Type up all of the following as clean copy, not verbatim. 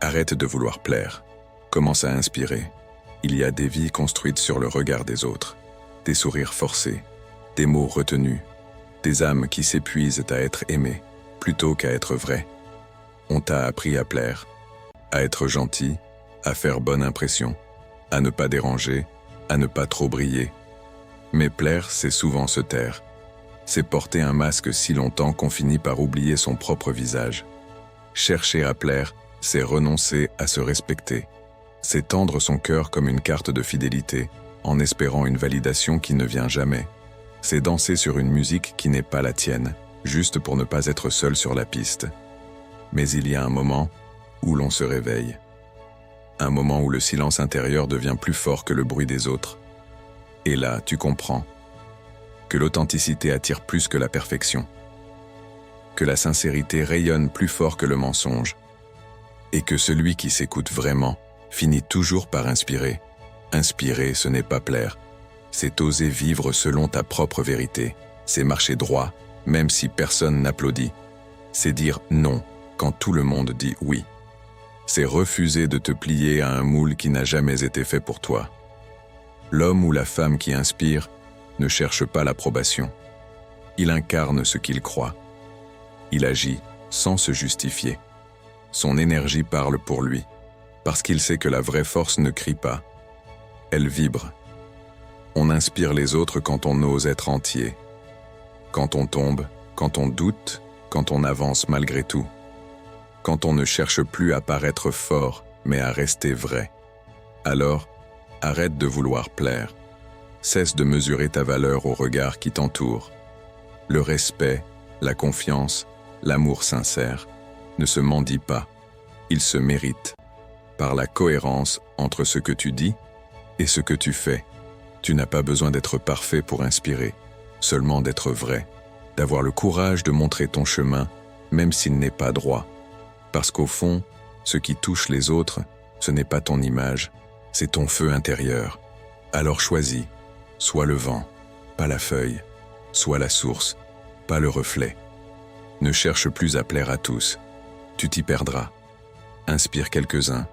Arrête de vouloir plaire. Commence à inspirer. Il y a des vies construites sur le regard des autres, des sourires forcés, des mots retenus, des âmes qui s'épuisent à être aimées plutôt qu'à être vraies. On t'a appris à plaire, à être gentil, à faire bonne impression, à ne pas déranger, à ne pas trop briller. Mais plaire, c'est souvent se taire. C'est porter un masque si longtemps qu'on finit par oublier son propre visage. Chercher à plaire, c'est renoncer à se respecter. C'est tendre son cœur comme une carte de fidélité, en espérant une validation qui ne vient jamais. C'est danser sur une musique qui n'est pas la tienne, juste pour ne pas être seul sur la piste. Mais il y a un moment où l'on se réveille. Un moment où le silence intérieur devient plus fort que le bruit des autres. Et là, tu comprends que l'authenticité attire plus que la perfection, que la sincérité rayonne plus fort que le mensonge, et que celui qui s'écoute vraiment finit toujours par inspirer. Inspirer, ce n'est pas plaire, c'est oser vivre selon ta propre vérité, c'est marcher droit, même si personne n'applaudit, c'est dire non quand tout le monde dit oui, c'est refuser de te plier à un moule qui n'a jamais été fait pour toi. L'homme ou la femme qui inspire ne cherche pas l'approbation. Il incarne ce qu'il croit. Il agit sans se justifier. Son énergie parle pour lui, parce qu'il sait que la vraie force ne crie pas. Elle vibre. On inspire les autres quand on ose être entier. Quand on tombe, quand on doute, quand on avance malgré tout. Quand on ne cherche plus à paraître fort, mais à rester vrai. Alors, arrête de vouloir plaire. Cesse de mesurer ta valeur au regard qui t'entoure. Le respect, la confiance, l'amour sincère ne se mendient pas, ils se méritent. Par la cohérence entre ce que tu dis et ce que tu fais. Tu n'as pas besoin d'être parfait pour inspirer, seulement d'être vrai, d'avoir le courage de montrer ton chemin, même s'il n'est pas droit. Parce qu'au fond, ce qui touche les autres, ce n'est pas ton image, c'est ton feu intérieur. Alors choisis, sois le vent, pas la feuille, sois la source, pas le reflet. Ne cherche plus à plaire à tous, tu t'y perdras. Inspire quelques-uns,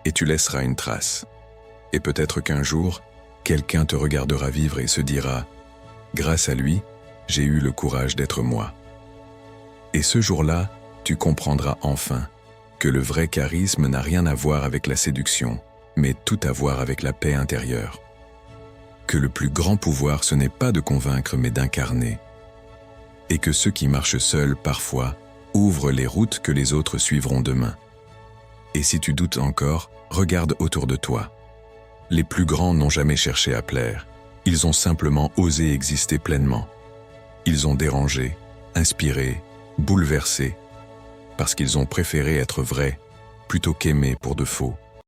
et tu laisseras une trace. Et peut-être qu'un jour, quelqu'un te regardera vivre et se dira « Grâce à lui, j'ai eu le courage d'être moi ». Et ce jour-là, tu comprendras enfin que le vrai charisme n'a rien à voir avec la séduction, mais tout à voir avec la paix intérieure. Que le plus grand pouvoir, ce n'est pas de convaincre, mais d'incarner. Et que ceux qui marchent seuls, parfois, ouvrent les routes que les autres suivront demain. Et si tu doutes encore, regarde autour de toi. Les plus grands n'ont jamais cherché à plaire, ils ont simplement osé exister pleinement. Ils ont dérangé, inspiré, bouleversé, parce qu'ils ont préféré être vrais plutôt qu'aimer pour de faux.